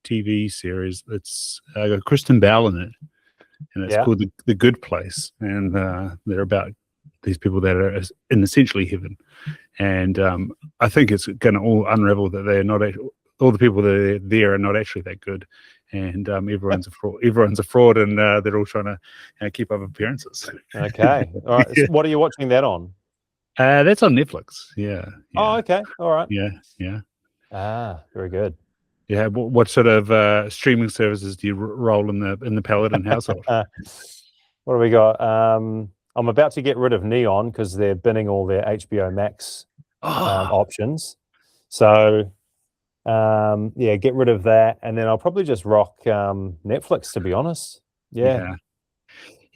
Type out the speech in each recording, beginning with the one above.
TV series. It's got Kristen Bell in it, and it's called the Good Place, and they're about these people that are in essentially heaven, and I think it's going to all unravel that they're not all the people that are there are not actually that good, and everyone's a fraud. Everyone's a fraud, and they're all trying to keep up appearances. Okay, all right. So what are you watching that on? That's on Netflix. Yeah. Oh, okay. All right. Yeah. Ah, very good. Yeah. What sort of streaming services do you roll in the Paladin household? What do we got? I'm about to get rid of Neon because they're binning all their HBO Max options. So, get rid of that, and then I'll probably just rock Netflix. To be honest, yeah.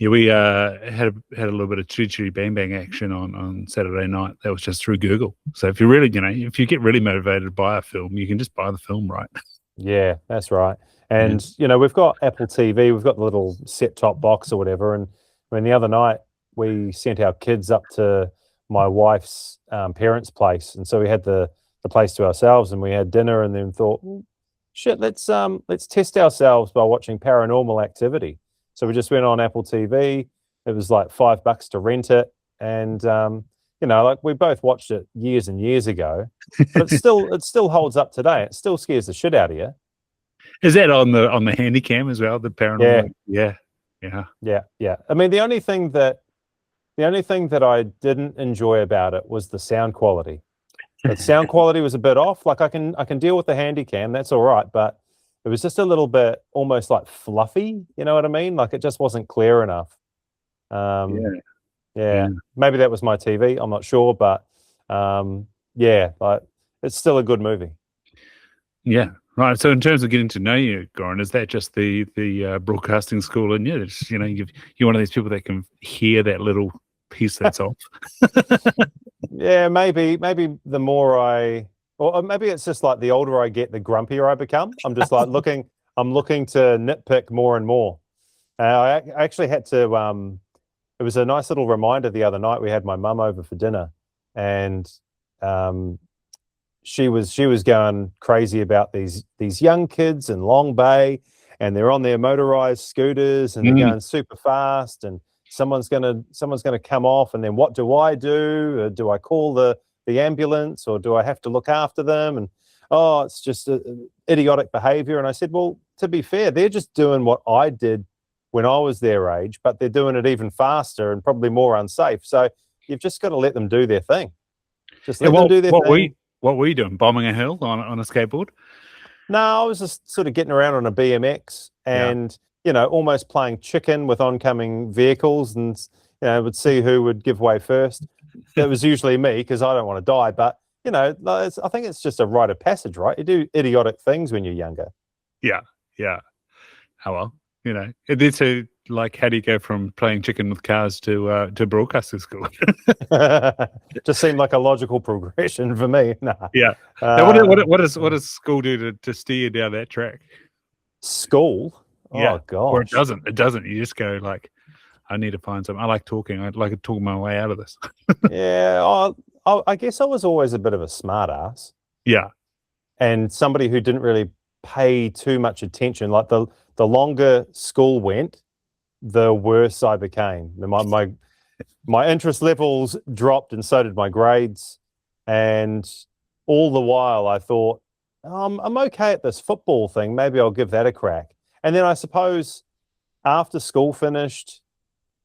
We had a little bit of chitty bang bang action on Saturday night. That was just through Google. So if you really, if you get really motivated to buy a film, you can just buy the film, right? Yeah, that's right. And we've got Apple TV, we've got the little set-top box or whatever. And I mean, the other night we sent our kids up to my wife's parents' place, and so we had the place to ourselves, and we had dinner, and then thought, well, shit, let's test ourselves by watching Paranormal Activity. So we just went on Apple TV. It was like $5 to rent it, and like we both watched it years and years ago, but it still holds up today. It still scares the shit out of you. Is that on the handy cam as well? The Paranormal? Yeah. I mean, the only thing that I didn't enjoy about it was the sound quality. The sound quality was a bit off. Like I can deal with the handy cam, that's all right, but it was just a little bit almost like fluffy, you know what I mean? Like it just wasn't clear enough. Maybe that was my TV, I'm not sure, but like it's still a good movie. Yeah. Right. So in terms of getting to know you, Goran, is that just the broadcasting school in you? It's, you're one of these people that can hear that little piece that's off. Yeah, maybe the more or maybe it's just like the older I get, the grumpier I become. I'm just like looking to nitpick more and more. I actually had to, it was a nice little reminder the other night. We had my mum over for dinner, and she was going crazy about these young kids in Long Bay, and they're on their motorized scooters and they're going super fast, and someone's gonna come off, and then what do I do? Do I call the ambulance, or do I have to look after them? And it's just idiotic behavior. And I said, well, to be fair, they're just doing what I did when I was their age, but they're doing it even faster and probably more unsafe. So you've just got to let them do their thing. Just let them do their thing. What were you doing? Bombing a hill on a skateboard? No, I was just sort of getting around on a BMX and, almost playing chicken with oncoming vehicles, and, would see who would give way first. It was usually me because I don't want to die. But, I think it's just a rite of passage, right? You do idiotic things when you're younger. Yeah. Oh, well, And then so, like, how do you go from playing chicken with cars to broadcasting school? Just seemed like a logical progression for me. Nah. Yeah. Now, what does school do to steer you down that track? School? Yeah. Oh, gosh. Or it doesn't. It doesn't. You just go like, I need to find something. I like talking. I'd like to talk my way out of this. Yeah. I guess I was always a bit of a smart ass. Yeah. And somebody who didn't really pay too much attention. Like the longer school went, the worse I became. My interest levels dropped, and so did my grades. And all the while I thought, I'm okay at this football thing. Maybe I'll give that a crack. And then I suppose after school finished,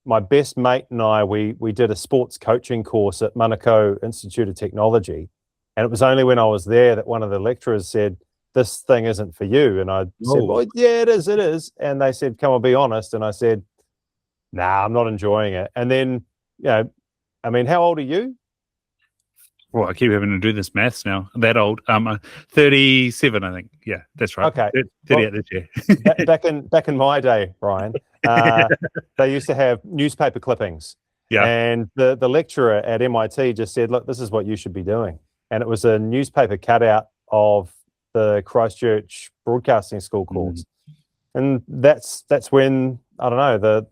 my best mate and I, we did a sports coaching course at Manukau Institute of Technology. And it was only when I was there that one of the lecturers said, this thing isn't for you. And I said, well, yeah, it is. And they said, come on, be honest. And I said, nah, I'm not enjoying it. And then, how old are you? Well, I keep having to do this maths now. That old. 37, I think. Yeah, that's right. Okay. 38 this year. back in my day, Ryan, they used to have newspaper clippings. Yeah. And the lecturer at MIT just said, look, this is what you should be doing. And it was a newspaper cutout of the Christchurch Broadcasting School course. And that's when, I don't know,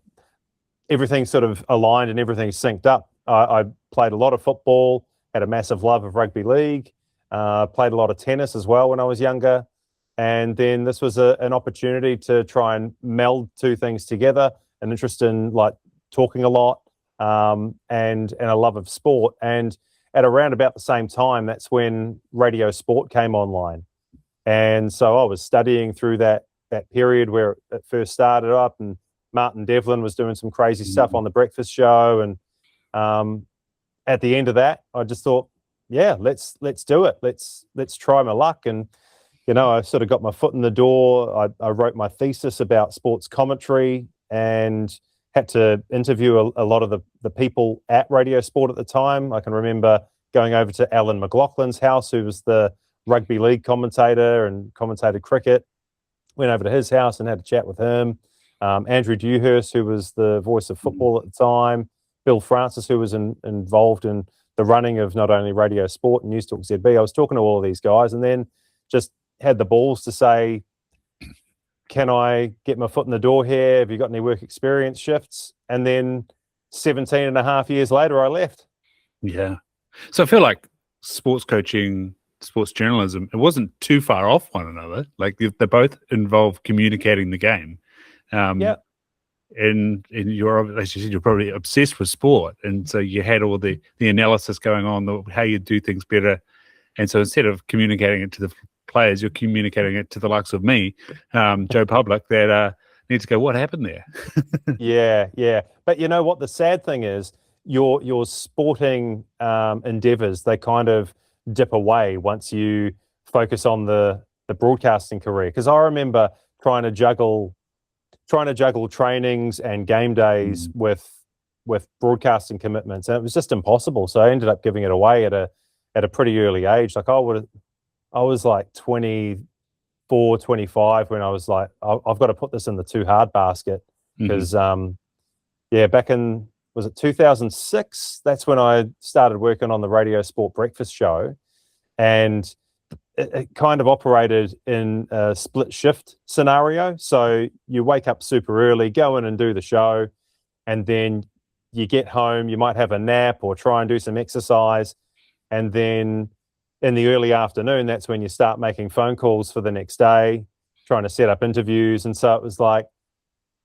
everything sort of aligned and everything synced up. I played a lot of football, had a massive love of rugby league, played a lot of tennis as well when I was younger. And then this was an opportunity to try and meld two things together, an interest in like talking a lot, and a love of sport. And at around about the same time, that's when radio sport came online. And so I was studying through that period where it first started up, and Martin Devlin was doing some crazy stuff on the breakfast show. And at the end of that, I just thought, yeah, let's do it. Let's try my luck. And I sort of got my foot in the door. I wrote my thesis about sports commentary and had to interview a lot of the people at Radio Sport at the time. I can remember going over to Alan McLaughlin's house, who was the rugby league commentator and commentated cricket. Went over to his house and had a chat with him. Andrew Dewhurst, who was the voice of football at the time. Bill Francis, who was involved in the running of not only Radio Sport and News Talk ZB. I was talking to all of these guys, and then just had the balls to say, can I get my foot in the door here? Have you got any work experience shifts? And then 17 and a half years later, I left. Yeah. So I feel like sports coaching, sports journalism, it wasn't too far off one another. Like they both involve communicating the game. Yeah. And you're, as you said, you're probably obsessed with sport. And so you had all the analysis going on, how you do things better. And so instead of communicating it to the players, you're communicating it to the likes of me, Joe Public, that need to go, what happened there? Yeah. But you know what? The sad thing is your sporting endeavors, they kind of dip away once you focus on the broadcasting career. Because I remember trying to juggle trainings and game days with broadcasting commitments, and it was just impossible. So I ended up giving it away at a pretty early age. Like I was like 24, 25 when I was like, I've got to put this in the too hard basket. Because back in, was it 2006? That's when I started working on the Radio Sport breakfast show, and it kind of operated in a split shift scenario. So you wake up super early, go in and do the show, and then you get home, you might have a nap or try and do some exercise. And then in the early afternoon, that's when you start making phone calls for the next day, trying to set up interviews. And so it was like,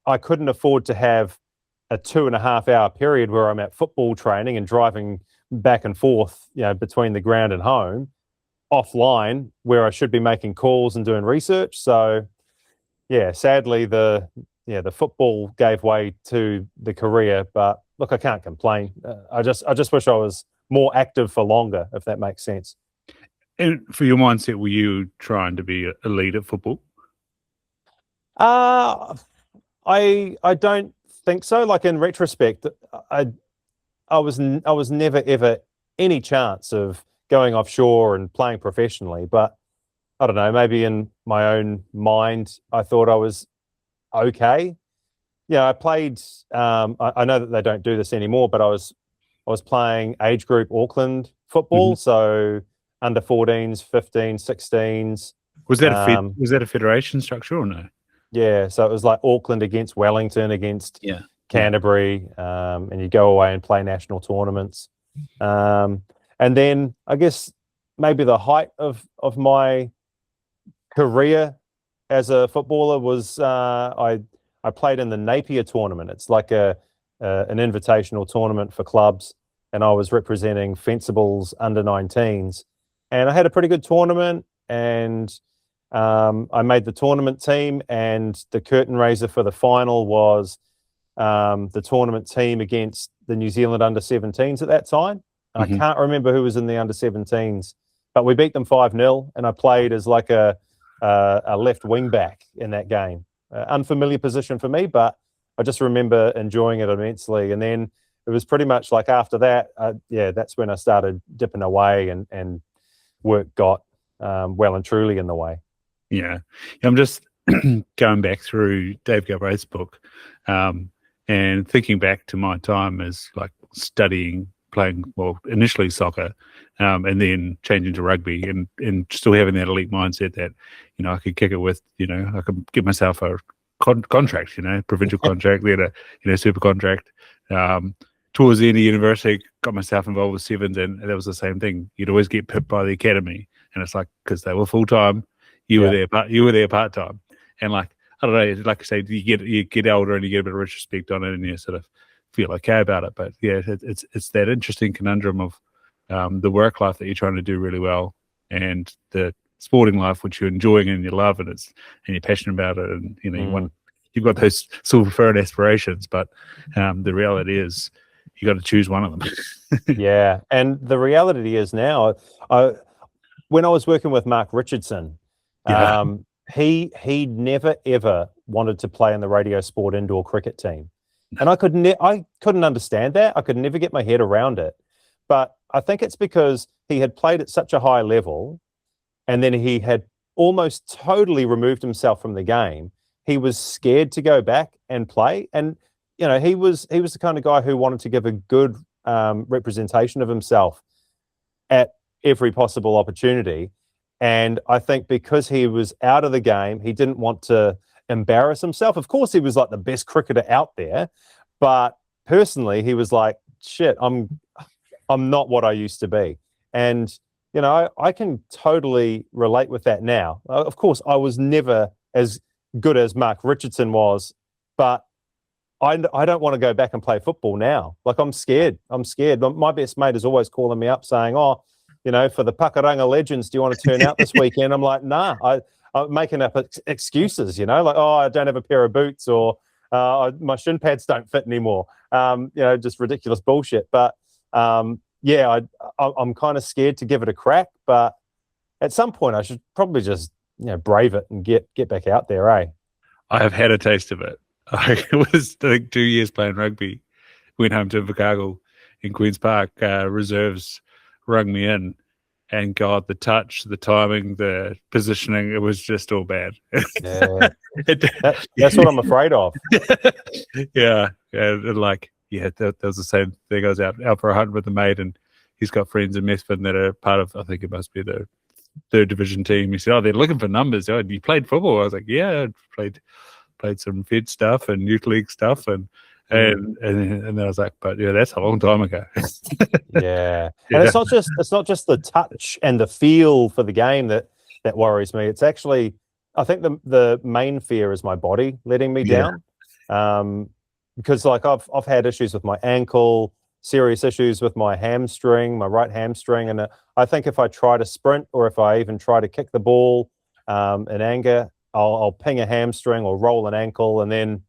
I couldn't afford to have a 2.5 hour period where I'm at football training and driving back and forth, between the ground and home, offline, where I should be making calls and doing research. So yeah, sadly the football gave way to the career, but look, I can't complain. I just wish I was more active for longer, if that makes sense. And for your mindset, were you trying to be a lead at football? I don't think so. Like in retrospect, I was never ever any chance of going offshore and playing professionally. But I don't know, maybe in my own mind, I thought I was okay. Yeah, I played. I know that they don't do this anymore, but I was playing age group Auckland football, so under 14s, 15s, 16s. Was that a federation structure or no? Yeah, so it was like Auckland against Wellington against Canterbury, and you go away and play national tournaments. And then I guess maybe the height of my career as a footballer was I played in the Napier tournament. It's like an invitational tournament for clubs, and I was representing Fencibles under 19s. And I had a pretty good tournament, and I made the tournament team, and the curtain raiser for the final was the tournament team against the New Zealand under 17s at that time. And I can't remember who was in the under 17s, but we beat them 5-0, and I played as like a left wing back in that game. Unfamiliar position for me, but I just remember enjoying it immensely. And then it was pretty much like after that, that's when I started dipping away, and work got well and truly in the way. Yeah. I'm just going back through Dave Galbraith's book and thinking back to my time as like studying, playing, well, initially soccer, and then changing to rugby, and still having that elite mindset that, I could kick it with, I could give myself a contract, provincial contract, then a super contract. Towards the end of university, got myself involved with sevens, and that was the same thing. You'd always get pipped by the academy, and it's like, because they were full-time, You were there part time, and like I don't know, like I say, you get older and you get a bit of retrospect on it, and you sort of feel okay about it. But yeah, it's that interesting conundrum of the work life that you're trying to do really well, and the sporting life which you're enjoying and you love, and you're passionate about it, and you've got those silver and aspirations, but the reality is you got to choose one of them. Yeah, and the reality is now, when I was working with Mark Richardson, he never ever wanted to play in the Radio Sport indoor cricket team, and I couldn't understand that. I could never get my head around it, but I think it's because he had played at such a high level, and then he had almost totally removed himself from the game. He was scared to go back and play, and he was the kind of guy who wanted to give a good representation of himself at every possible opportunity. And I think because he was out of the game, he didn't want to embarrass himself. Of course, he was like the best cricketer out there, but personally, he was like, "Shit, I'm not what I used to be." And I can totally relate with that now. Of course, I was never as good as Mark Richardson was, but I don't want to go back and play football now. Like, I'm scared. My best mate is always calling me up saying, "Oh, for the Pakuranga Legends, do you want to turn out this weekend?" I'm like, "Nah." I'm making up excuses, like, "Oh, I don't have a pair of boots," or "My shin pads don't fit anymore." Just ridiculous bullshit. But I'm kind of scared to give it a crack. But at some point, I should probably just brave it and get back out there, eh? I have had a taste of it. I was, I think, 2 years playing rugby. Went home to Invercargill in Queen's Park. Reserves rung me in, and God, the touch, the timing, the positioning, it was just all bad. Yeah. That's what I'm afraid of. Yeah. That was the same thing. I was out for a hunt with a mate, and he's got friends in Methven that are part of, I think it must be the third division team. He said, "Oh, they're looking for numbers." "Oh, you played football?" I was like, "Yeah, I played some Fed stuff and youth league stuff," and then I was like, "But yeah, that's a long time ago." Yeah. And it's not just the touch and the feel for the game that worries me. It's actually, I think the main fear is my body letting me down. Because like I've had issues with my ankle, serious issues with my right hamstring, and I think if I try to sprint, or if I even try to kick the ball in anger, I'll ping a hamstring or roll an ankle, and then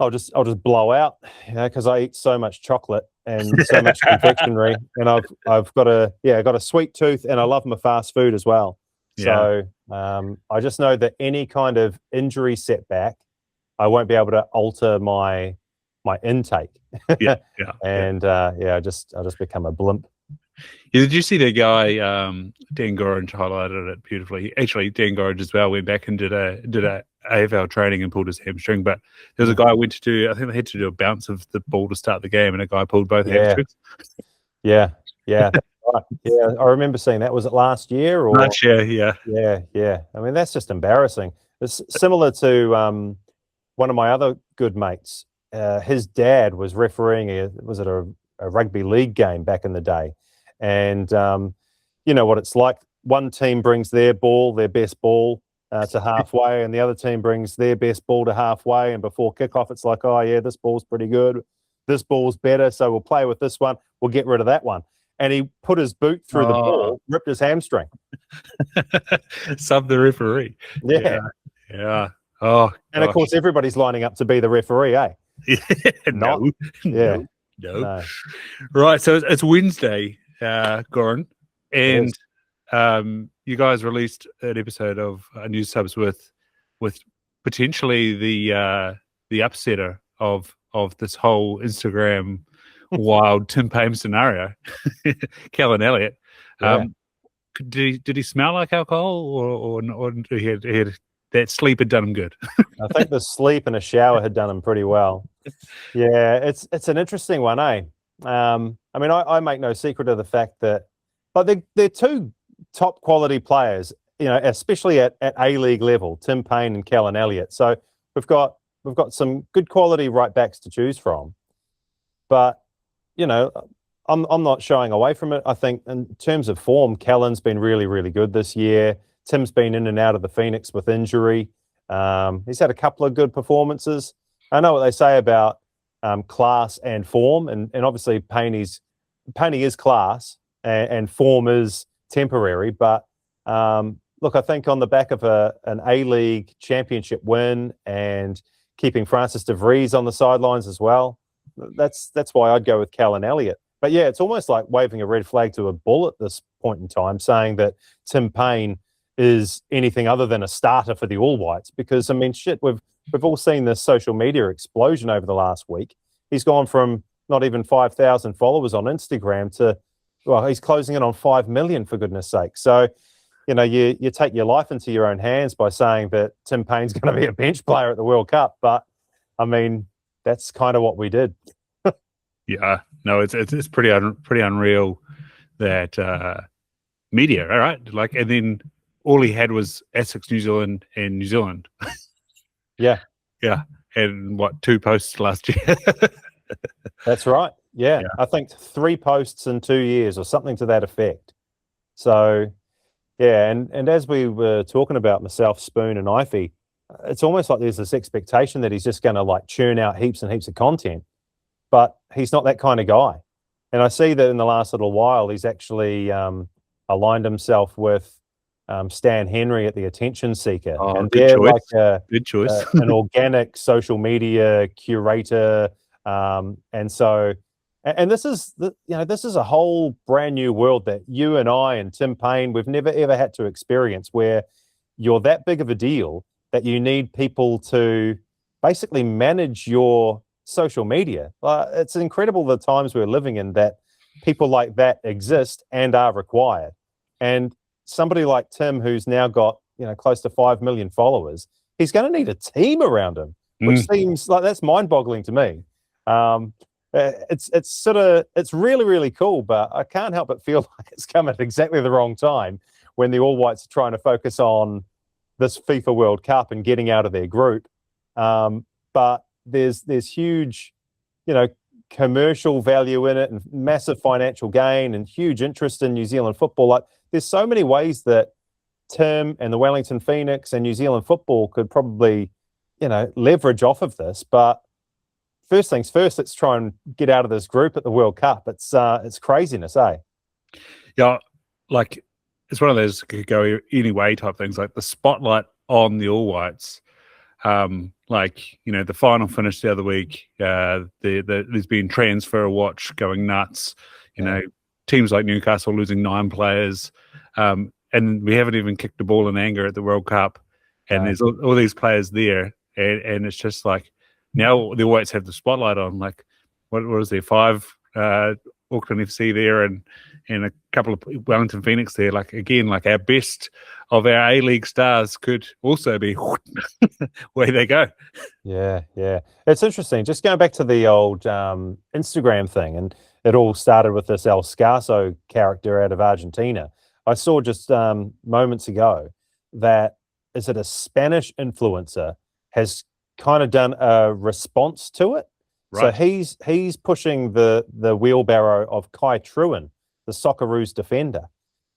I'll just blow out, because I eat so much chocolate and so much confectionery, and I've got a sweet tooth, and I love my fast food as well. Yeah. So I just know that any kind of injury setback, I won't be able to alter my intake. I just become a blimp. Yeah, did you see the guy, Dan Goran highlighted it beautifully. Actually, Dan Goran as well went back and did a AFL training and pulled his hamstring. But there was a guy who went to do, I think they had to do a bounce of the ball to start the game, and a guy pulled both hamstrings. Yeah. I remember seeing that. Was it last year? Last year, yeah. Yeah. I mean, that's just embarrassing. It's similar to one of my other good mates. His dad was refereeing a rugby league game back in the day. And you know what it's like. One team brings their best ball to halfway, and the other team brings their best ball to halfway. And before kickoff, it's like, "Oh yeah, this ball's pretty good. This ball's better, so we'll play with this one. We'll get rid of that one." And he put his boot through the ball, ripped his hamstring. Sub the referee. Yeah. Oh, and of course, everybody's lining up to be the referee, eh? No. Right. So it's Wednesday, Goran, and you guys released an episode of Unused Subs with potentially the upsetter of this whole Instagram wild Tim Payne scenario, Callan Elliott. Did he smell like alcohol, or he had that sleep had done him good? I think the sleep and a shower had done him pretty well. Yeah, it's an interesting one, eh? I mean, I make no secret of the fact that, but they're two top quality players, especially at A-League level, Tim Payne and Callan Elliott. So we've got some good quality right backs to choose from. But I'm not shying away from it. I think in terms of form, Callan's been really, really good this year. Tim's been in and out of the Phoenix with injury. He's had a couple of good performances. I know what they say about class and form, and obviously Payne is class and form is temporary. But look, I think on the back of an A-League championship win and keeping Francis de Vries on the sidelines as well, that's why I'd go with Cal and Elliott. But yeah, it's almost like waving a red flag to a bull at this point in time, saying that Tim Payne is anything other than a starter for the All Whites. Because I mean, shit, we've all seen this social media explosion over the last week. He's gone from not even 5,000 followers on Instagram to, well, he's closing in on 5 million, for goodness sake. So, you know, you take your life into your own hands by saying that Tim Payne's going to be a bench player at the World Cup. But I mean, that's kind of what we did. Yeah, no, it's pretty unreal that media, all right, like, and then all he had was Essex, New Zealand, and New Zealand. Yeah, and what, 2 posts last year? That's right. Yeah, I think 3 posts in 2 years or something to that effect. So, yeah, and as we were talking about myself, Spoon, and Ify, it's almost like there's this expectation that he's just going to like churn out heaps and heaps of content. But he's not that kind of guy. And I see that in the last little while, he's actually aligned himself with Stan Henry at the Attention Seeker. Oh, and good they're choice. like Good choice. an organic social media curator. And so, and this is, this is a whole brand new world that you and I and Tim Payne, we've never, ever had to experience, where you're that big of a deal that you need people to basically manage your social media. It's incredible the times we're living in that people like that exist and are required. And somebody like Tim, who's now got close to 5 million followers, he's going to need a team around him, which seems like that's mind-boggling to me. It's really, really cool, but I can't help but feel like it's come at exactly the wrong time when the All Whites are trying to focus on this FIFA World Cup and getting out of their group. But there's huge, commercial value in it and massive financial gain and huge interest in New Zealand football. Like, there's so many ways that Tim and the Wellington Phoenix and New Zealand football could probably, leverage off of this. But first things first, let's try and get out of this group at the World Cup. It's craziness, eh? Yeah, like, it's one of those could go any way type things. Like the spotlight on the All Whites. The final finish the other week, there's been transfer watch going nuts. Teams like Newcastle losing 9 players, and we haven't even kicked the ball in anger at the World Cup, and there's all these players there, and it's just like now the Whites have the spotlight on. Like, what is there? 5 Auckland FC there, and a couple of Wellington Phoenix there. Like, again, like our best of our A-League stars could also be where they go. Yeah. It's interesting. Just going back to the old Instagram thing, and it all started with this El Scarso character out of Argentina. I saw just moments ago that, is it a Spanish influencer, has kind of done a response to it. Right. So he's pushing the wheelbarrow of Kai Truan, the Socceroos defender.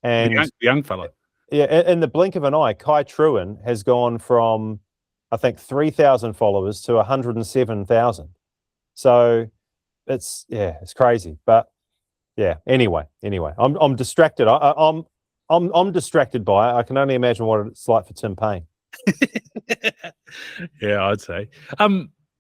And the young fella. Yeah, in the blink of an eye, Kai Truan has gone from, I think, 3,000 followers to 107,000. So it's crazy. But yeah, anyway, I'm distracted. I'm distracted by it. I can only imagine what it's like for Tim Payne. Yeah, I'd say.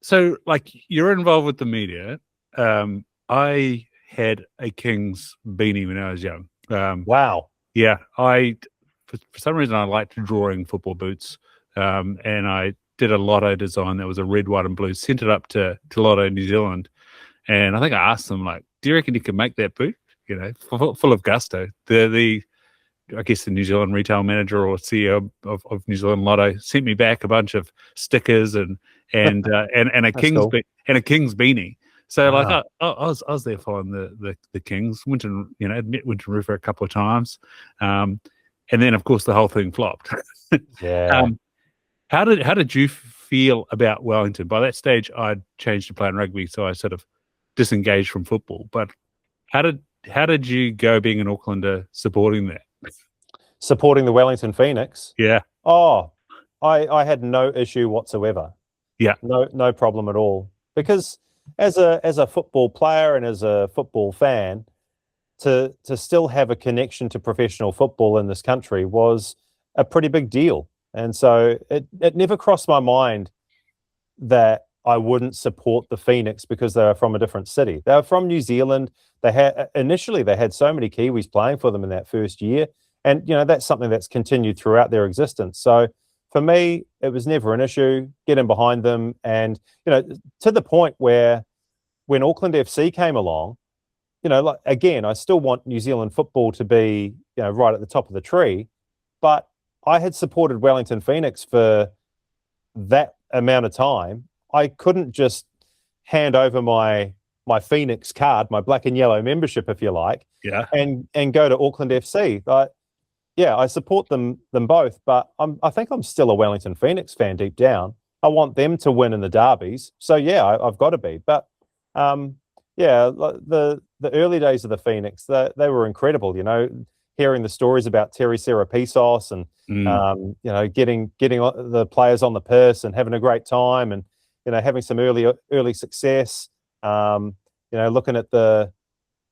So, like, you're involved with the media. I had a Kings beanie when I was young. Wow. Yeah, for some reason I liked drawing football boots, and I did a lotto design that was a red, white, and blue. Sent it up to Lotto New Zealand, and I think I asked them, like, "Do you reckon you can make that boot?" Full of gusto. I guess the New Zealand retail manager or CEO of New Zealand Lotto sent me back a bunch of stickers and a Kings and a Kings beanie. So wow. I was there following the Kings. Went and met Winton Roofer a couple of times, and then of course the whole thing flopped. Yeah. How did you feel about Wellington? By that stage, I'd changed to playing rugby, so I sort of disengaged from football. But how did you go being an Aucklander supporting that? supporting the Wellington Phoenix. Yeah. Oh, I had no issue whatsoever. Yeah. No problem at all. Because as a football player and as a football fan, to still have a connection to professional football in this country was a pretty big deal. And so it never crossed my mind that I wouldn't support the Phoenix because they were from a different city. They were from New Zealand. They had so many Kiwis playing for them in that first year. And, that's something that's continued throughout their existence. So for me, it was never an issue getting behind them. And, to the point where when Auckland FC came along, again, I still want New Zealand football to be, right at the top of the tree. But I had supported Wellington Phoenix for that amount of time. I couldn't just hand over my Phoenix card, my black and yellow membership, if you like, and go to Auckland FC. I support them both, but I think I'm still a Wellington Phoenix fan deep down. I want them to win in the derbies, so I've got to be. But the early days of the Phoenix, they were incredible. Hearing the stories about Terry Serapisos and getting the players on the piss and having a great time and having some early success. Looking at the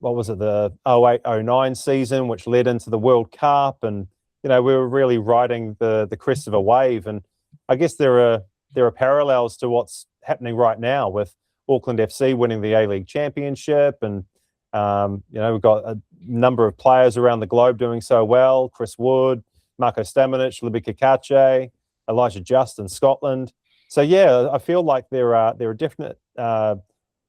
08-09 season, which led into the World Cup, and we were really riding the crest of a wave. And I guess there are parallels to what's happening right now with Auckland FC winning the A-League Championship, and we've got a number of players around the globe doing so well: Chris Wood, Marko Stamenic, Libby Kakache, Elijah Just in Scotland. So I feel like there are definite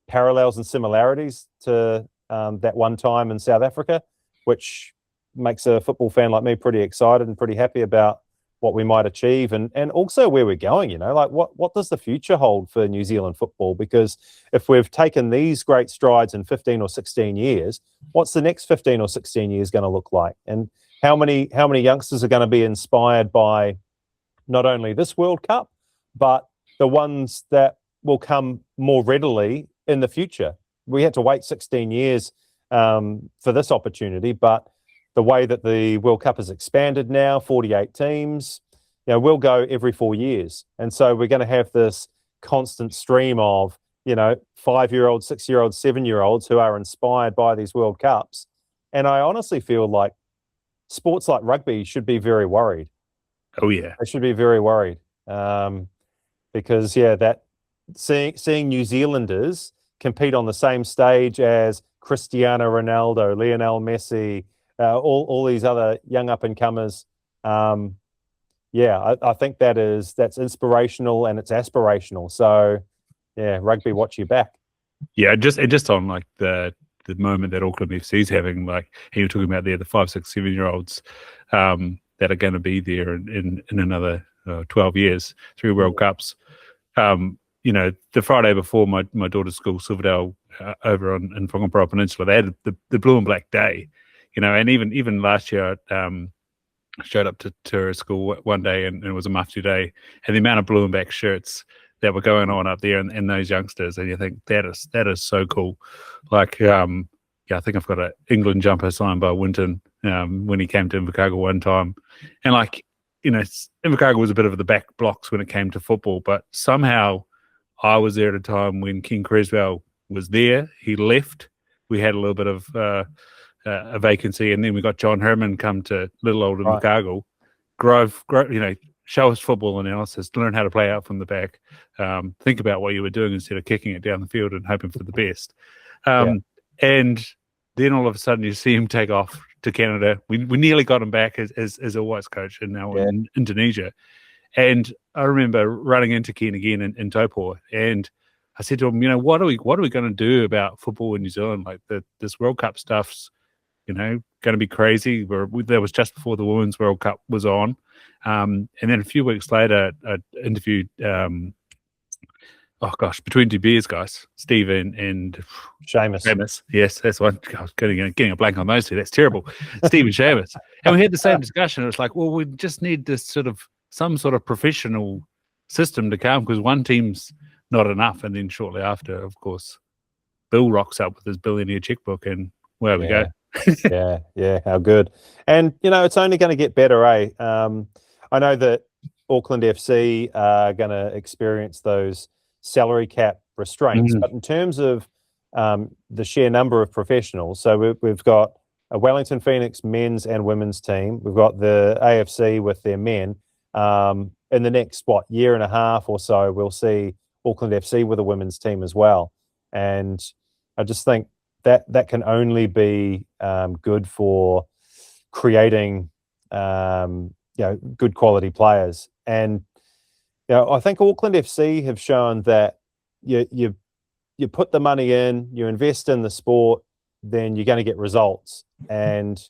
parallels and similarities to that one time in South Africa, which makes a football fan like me pretty excited and pretty happy about what we might achieve and also where we're going. What does the future hold for New Zealand football? Because if we've taken these great strides in 15 or 16 years, what's the next 15 or 16 years going to look like? And how many youngsters are going to be inspired by not only this World Cup, but the ones that will come more readily in the future? We had to wait 16 years for this opportunity, but the way that the World Cup has expanded now, 48 teams, we'll go every 4 years. And so we're going to have this constant stream of, 5-year-olds, 6-year-olds, 7-year-olds who are inspired by these World Cups. And I honestly feel like sports like rugby should be very worried. Oh, yeah. They should be very worried. Because, that seeing New Zealanders compete on the same stage as Cristiano Ronaldo, Lionel Messi, all these other young up-and-comers, I think that's inspirational and it's aspirational. So, rugby, watch your back. Yeah, just on like the moment that Auckland FC is having, like you were talking about there, the 5, 6, 7-year-olds that are going to be there in another 12 years, 3 World Cups. The Friday before my daughter's school, Silverdale, over in Whangaparaoa Peninsula, they had the blue and black day, and even last year, showed up to her school one day and it was a mafti day, and the amount of blue and black shirts that were going on up there and those youngsters, and you think that is so cool. Like, I think I've got an England jumper signed by Winton when he came to Invercargill one time, and like, Invercargill was a bit of the back blocks when it came to football, but somehow I was there at a time when King Creswell was there. He left. We had a little bit of a vacancy, and then we got John Herman come to little old Invercargill, Grove, show us football analysis, learn how to play out from the back, think about what you were doing instead of kicking it down the field and hoping for the best. And then all of a sudden you see him take off to Canada. We nearly got him back as a Whites coach, and now in Indonesia. And I remember running into Ken again in Taupō, and I said to him, what are we going to do about football in New Zealand? Like this World Cup stuff's, going to be crazy. That was just before the Women's World Cup was on. And then a few weeks later, I interviewed, Between Two Beers guys, Steve and Seamus. Yes, that's one. I was getting a blank on those two. That's terrible. Steve and Seamus. And we had the same discussion. It was like, well, we just need this some sort of professional system to come, because one team's not enough. And then shortly after, of course, Bill rocks up with his billionaire checkbook, and where we go. Yeah, how good. And, it's only going to get better, eh? I know that Auckland FC are going to experience those salary cap restraints, but in terms of the sheer number of professionals, so we've got a Wellington Phoenix men's and women's team. We've got the AFC with their men. In the next, year and a half or so, we'll see Auckland FC with a women's team as well. And I just think that can only be good for creating good quality players. And I think Auckland FC have shown that you put the money in, you invest in the sport, then you're going to get results. And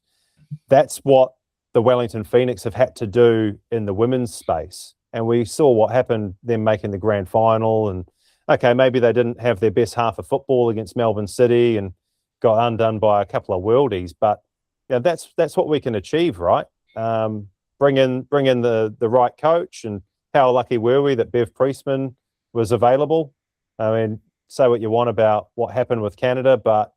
that's what the Wellington Phoenix have had to do in the women's space. And we saw what happened, them making the grand final. And okay, maybe they didn't have their best half of football against Melbourne City and got undone by a couple of worldies. But that's what we can achieve, right? Bring in the right coach. And how lucky were we that Bev Priestman was available? I mean, say what you want about what happened with Canada, but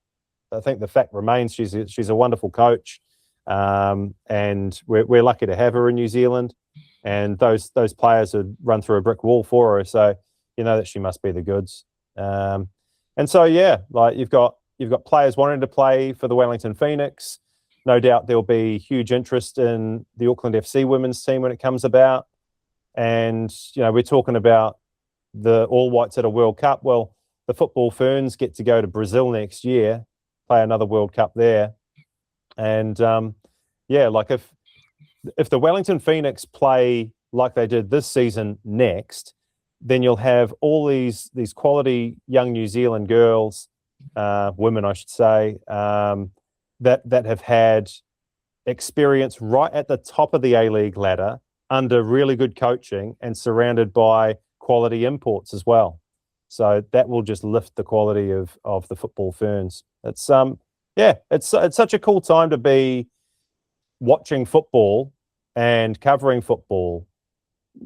I think the fact remains she's a wonderful coach, and we're lucky to have her in New Zealand. And those players would run through a brick wall for her, so that she must be the goods. And so you've got players wanting to play for the Wellington Phoenix. No doubt there'll be huge interest in the Auckland FC women's team when it comes about. And we're talking about the All Whites at a World Cup. Well, the Football Ferns get to go to Brazil next year, play another World Cup there. And if the Wellington Phoenix play like they did this season next, then you'll have all these quality young New Zealand girls, women I should say, that have had experience right at the top of the A-League ladder under really good coaching and surrounded by quality imports as well. So that will just lift the quality of the Football Ferns. It's such a cool time to be watching football and covering football.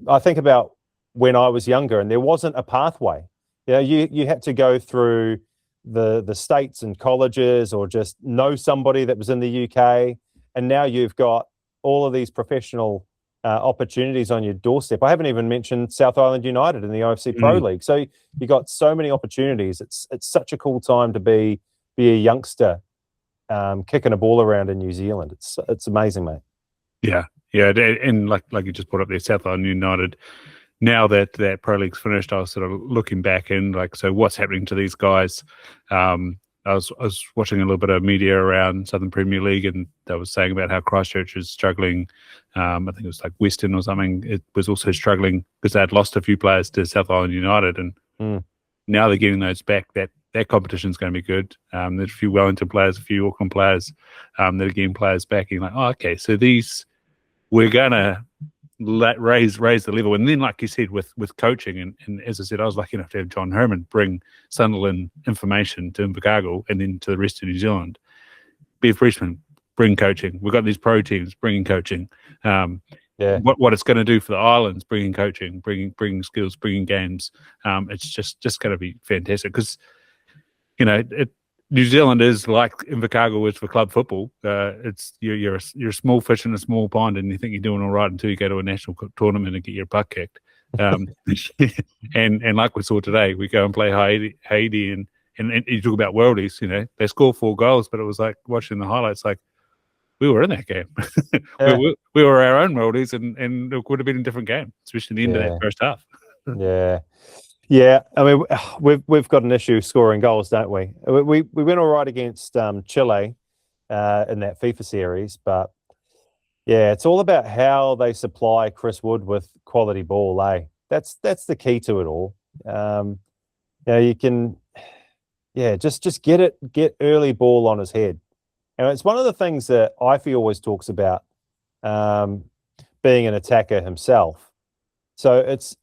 I think about when I was younger and there wasn't a pathway. You had to go through the states and colleges or just know somebody that was in the UK. And now you've got all of these professional opportunities on your doorstep. I haven't even mentioned South Island United in the OFC Pro League. So you got so many opportunities. It's such a cool time to be a youngster kicking a ball around in New Zealand. It's amazing, mate. Yeah, and like you just brought up there, South Island United. Now that Pro League's finished, I was sort of looking back and so what's happening to these guys? I was watching a little bit of media around Southern Premier League, and they were saying about how Christchurch is struggling. I think it was like Western or something. It was also struggling because they had lost a few players to South Island United, and now they're getting those back. That competition is going to be good. There's a few Wellington players, a few Auckland players that are getting players back. And okay, so these we're going to raise the level. And then, like you said, with coaching, and as I said, I was lucky enough to have John Herman bring Sunderland information to Invercargill and then to the rest of New Zealand. Bev Priestman, bring coaching. We've got these pro teams bringing coaching. What it's going to do for the islands, bringing coaching, bringing skills, bringing games. It's just going to be fantastic because, New Zealand is like Invercargill is for club football. It's you're a small fish in a small pond, and you think you're doing all right until you go to a national tournament and get your butt kicked. And like we saw today, we go and play Haiti, and you talk about worldies. They score 4 goals, but it was like watching the highlights, like we were in that game. we were our own worldies, and it would have been a different game, especially the end of that first half. Yeah, I mean, we've got an issue scoring goals, don't we? We went all right against Chile in that FIFA series, but it's all about how they supply Chris Wood with quality ball. That's the key to it all. You can, just get early ball on his head, and it's one of the things that Ifey always talks about, being an attacker himself. So it's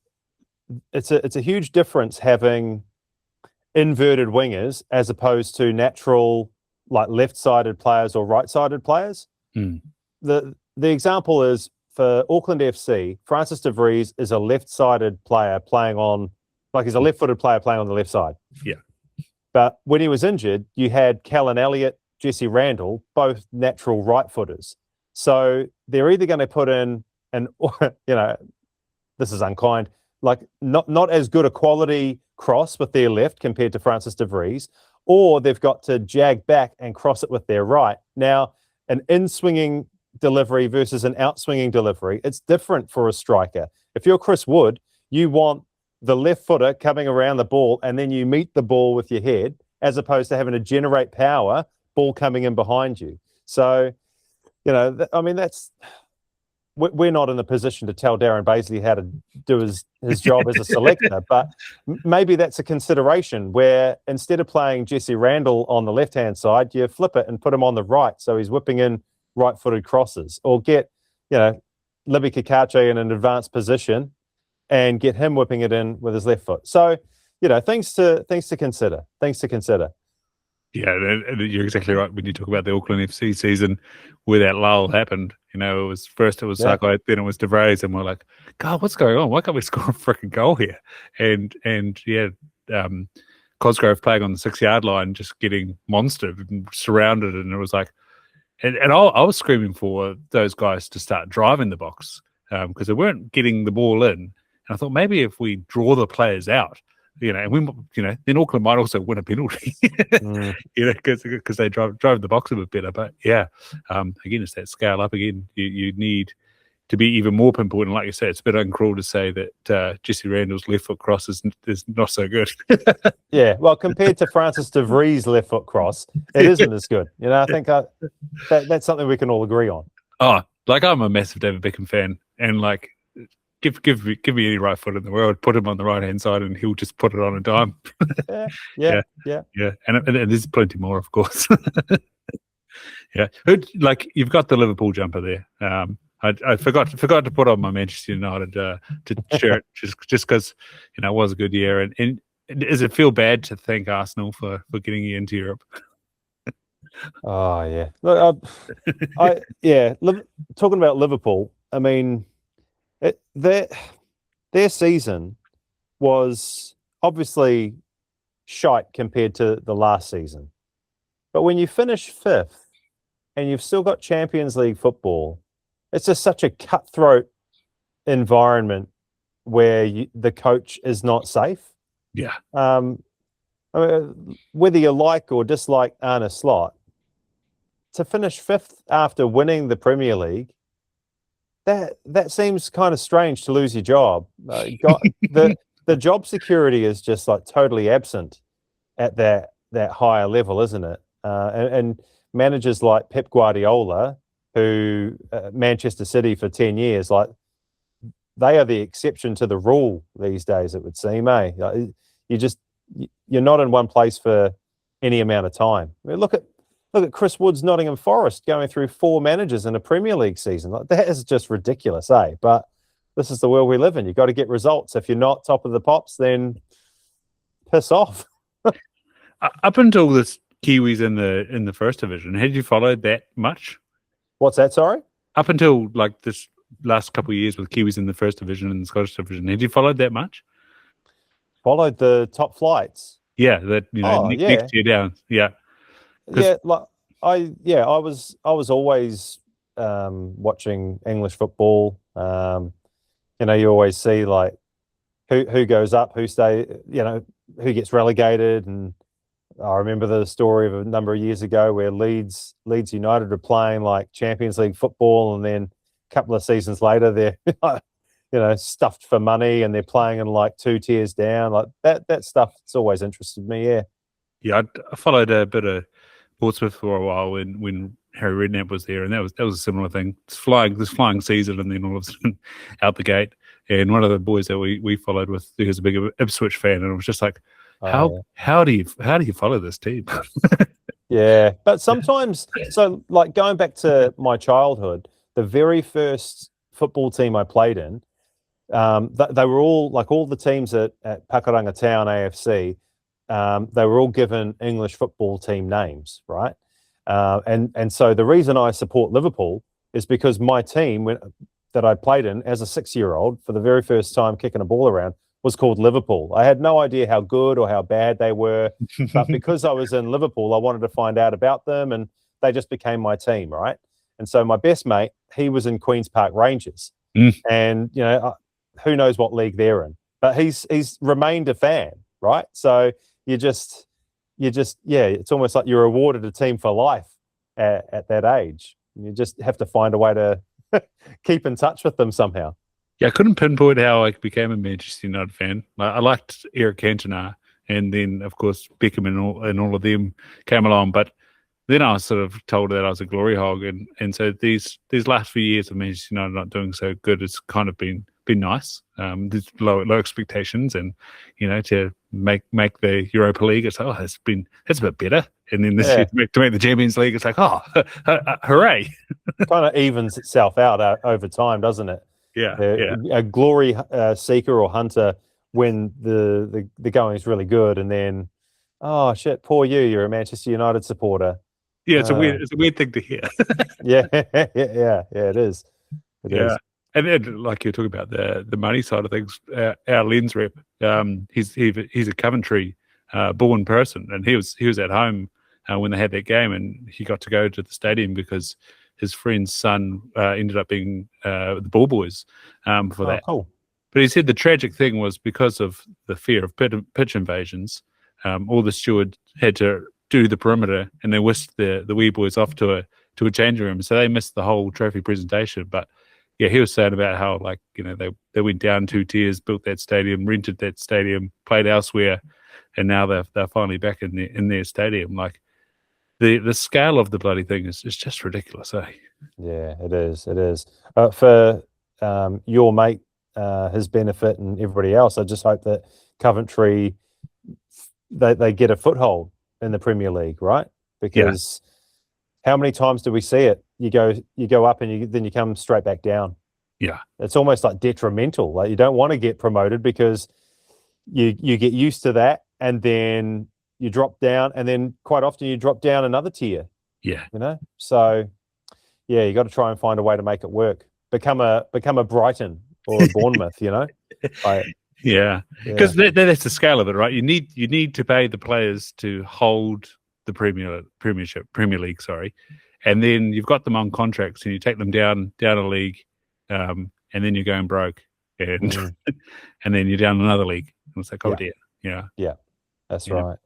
a huge difference having inverted wingers as opposed to natural, like left-sided players or right-sided players. The example is for Auckland FC, Francis de Vries is a left-sided player playing on, he's a left-footed player playing on the left side. Yeah. But when he was injured, you had Callan Elliott Jesse Randall, both natural right-footers. So they're either going to put in this is unkind, like not as good a quality cross with their left compared to Francis de Vries, or they've got to jag back and cross it with their right. Now, an in-swinging delivery versus an out-swinging delivery, it's different for a striker. If you're Chris Wood, you want the left footer coming around the ball and then you meet the ball with your head, as opposed to having to generate power, ball coming in behind you. So, we're not in a position to tell Darren Baisley how to do his job as a selector, but maybe that's a consideration where instead of playing Jesse Randall on the left-hand side, you flip it and put him on the right so he's whipping in right-footed crosses, or get, Libby Kakache in an advanced position and get him whipping it in with his left foot. So, things to consider. Yeah, and you're exactly right when you talk about the Auckland FC season where that lull happened. It was Sakai, then it was De Vries, and we're like, God, what's going on? Why can't we score a freaking goal here? And Cosgrove playing on the 6-yard line, just getting monstered and surrounded, and it was like, and I was screaming for those guys to start driving the box because they weren't getting the ball in. And I thought maybe if we draw the players out, and we, then Auckland might also win a penalty, because they drive the box a bit better. But again, it's that scale up again. You need to be even more pinpoint. Like you say, it's a bit uncruel to say that Jesse Randall's left foot cross is not so good. Yeah, well, compared to Francis de Vries' left foot cross, it isn't as good. I think that's something we can all agree on. Oh, I'm a massive David Beckham fan, and give me any right foot in the world, put him on the right hand side, and he'll just put it on a dime. Yeah. And there's plenty more, of course. Yeah, you've got the Liverpool jumper there. I forgot to put on my Manchester United to share it just because it was a good year. And does it feel bad to thank Arsenal for getting you into Europe? Oh yeah, look, talking about Liverpool, I mean, their season was obviously shite compared to the last season. But when you finish 5th and you've still got Champions League football, it's just such a cutthroat environment where the coach is not safe. Yeah. Whether you like or dislike Arne Slot, to finish 5th after winning the Premier League, that seems kind of strange to lose your job. The job security is just totally absent at that higher level, isn't it? And managers like Pep Guardiola, who Manchester City for 10 years, they are the exception to the rule these days, it would seem, eh? You're not in one place for any amount of time. I mean, look at Chris Wood's Nottingham Forest going through 4 managers in a Premier League season. That is just ridiculous, eh? But this is the world we live in. You've got to get results. If you're not top of the pops, then piss off. Up until this Kiwis in the first division, had you followed that much? What's that, sorry? Up until this last couple of years with Kiwis in the first division and the Scottish division, had you followed that much? Followed the top flights? Yeah, next year down. Yeah. Yeah, I was always watching English football. You always see who goes up, who who gets relegated, and I remember the story of a number of years ago where Leeds United were playing Champions League football, and then a couple of seasons later they're stuffed for money and they're playing in 2 tiers down. That stuff. It's always interested me. Yeah, I followed a bit of Portsmouth for a while when Harry Redknapp was there, and that was a similar thing. This flying season, and then all of a sudden out the gate. And one of the boys that we followed with, he was a big Ipswich fan, and it was just how do you follow this team? Yeah, but sometimes, going back to my childhood, the very first football team I played in, they were all all the teams at Pakuranga Town AFC. They were all given English football team names, right? And so the reason I support Liverpool is because my team that I played in as a 6-year-old for the very first time kicking a ball around was called Liverpool. I had no idea how good or how bad they were, but because I was in Liverpool, I wanted to find out about them, and they just became my team, right? And so my best mate, he was in Queen's Park Rangers, and who knows what league they're in, but he's remained a fan, right? So you just it's almost like you're awarded a team for life at that age. You just have to find a way to keep in touch with them somehow. Yeah, I couldn't pinpoint how I became a Manchester United fan. I liked Eric Cantona, and then of course Beckham and all of them came along. But then I was sort of told that I was a glory hog, and so these last few years of Manchester United not doing so good, it's kind of been nice. There's low expectations, and to make the Europa League, it's like, that's a bit better. And then this year to make the Champions League, it's like, hooray! Kind of evens itself out over time, doesn't it? Yeah, a glory seeker or hunter when the going is really good, and then oh shit, poor you're a Manchester United supporter. Yeah, it's a weird thing to hear. yeah, it is. It is. And then, like you're talking about the money side of things, our lens rep, he's a Coventry born person, and he was at home when they had that game, and he got to go to the stadium because his friend's son ended up being the ball boys for that. Cool. But he said the tragic thing was because of the fear of pitch invasions, all the stewards had to do the perimeter, and they whisked the wee boys off to a changing room, so they missed the whole trophy presentation. But yeah, he was saying about how they went down 2 tiers, built that stadium, rented that stadium, played elsewhere, and now they're finally back in their stadium. Like the scale of the bloody thing is just ridiculous, eh? Yeah, it is. It is. For your mate, his benefit, and everybody else, I just hope that Coventry they get a foothold in the Premier League, right? Because how many times do we see it? You go up and then you come straight back down. Yeah, it's almost like detrimental. Like you don't want to get promoted because you get used to that, and then you drop down, and then quite often you drop down another tier. Yeah, So yeah, you got to try and find a way to make it work. Become a Brighton or a Bournemouth. Yeah, because that's the scale of it, right? You need to pay the players to hold the Premier League, sorry, and then you've got them on contracts, and you take them down a league, and then you're going broke, and and then you're down another league. And it's like, oh dear, yeah, that's right.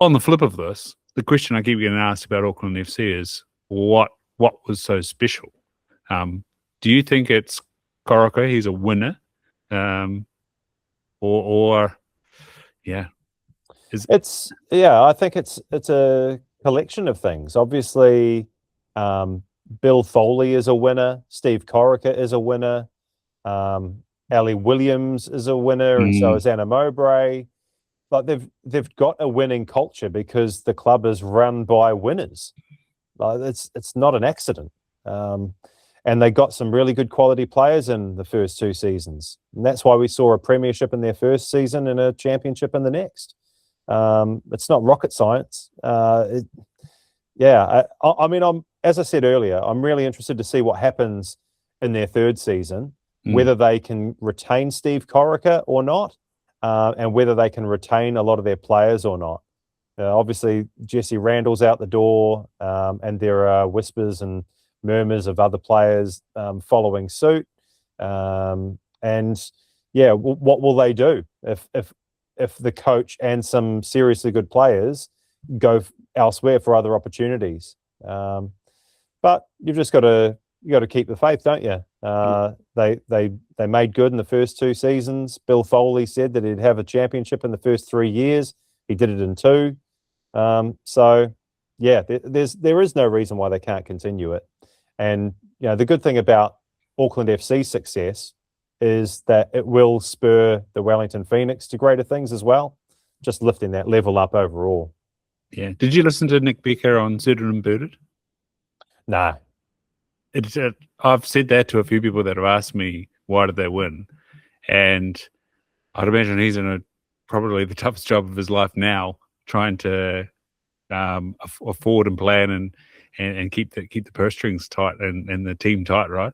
On the flip of this, the question I keep getting asked about Auckland FC is what was so special? Do you think it's Corica? He's a winner. I think it's a collection of things. Obviously, Bill Foley is a winner. Steve Corica is a winner. Ali Williams is a winner, and so is Anna Mowbray. Like they've got a winning culture because the club is run by winners. Like it's not an accident. And they got some really good quality players in the first 2 seasons. And that's why we saw a premiership in their first season and a championship in the next. It's not rocket science. As I said earlier, I'm really interested to see what happens in their 3rd season, whether they can retain Steve Corica or not, and whether they can retain a lot of their players or not. Obviously, Jesse Randall's out the door, and there are whispers and murmurs of other players following suit, what will they do if the coach and some seriously good players go elsewhere for other opportunities? But you've just got to keep the faith, don't you? They made good in the first 2 seasons. Bill Foley said that he'd have a championship in the first 3 years. He did it in 2. There is no reason why they can't continue it. And the good thing about Auckland FC's success is that it will spur the Wellington Phoenix to greater things as well, just lifting that level up overall. Yeah. Did you listen to Nick Becker on Suited and Booted? No. I've said that to a few people that have asked me why did they win, and I'd imagine he's in probably the toughest job of his life now, trying to afford and plan and keep the purse strings tight and the team tight, right?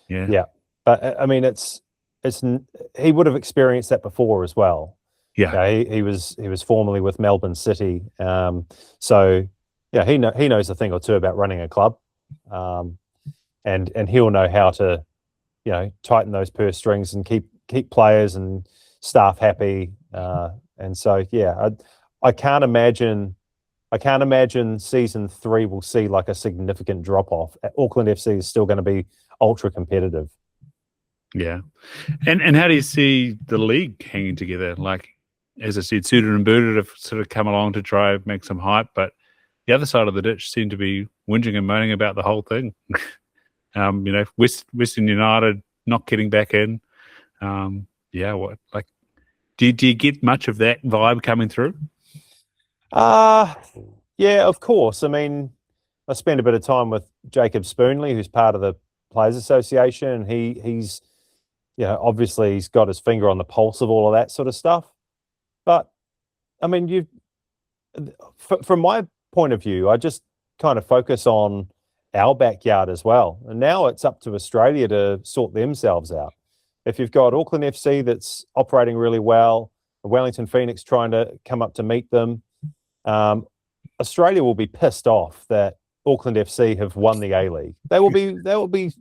Yeah. But I mean, it's he would have experienced that before as well. Yeah. He was formerly with Melbourne City, so yeah, he knows a thing or two about running a club, and he'll know how to, tighten those purse strings and keep players and staff happy. And so yeah, I can't imagine season 3 will see like a significant drop off. Auckland FC is still going to be ultra competitive. Yeah. And how do you see the league hanging together? Like, as I said, Suited and Booted have sort of come along to try and make some hype, but the other side of the ditch seem to be whinging and moaning about the whole thing. Western United not getting back in. Do you get much of that vibe coming through? Yeah, of course. I mean, I spent a bit of time with Jacob Spoonley, who's part of the Players Association, and he's obviously he's got his finger on the pulse of all of that sort of stuff. But I mean, from my point of view, I just kind of focus on our backyard as well. And now it's up to Australia to sort themselves out. If you've got Auckland FC that's operating really well, Wellington Phoenix trying to come up to meet them, Australia will be pissed off that Auckland FC have won the A-League. They will be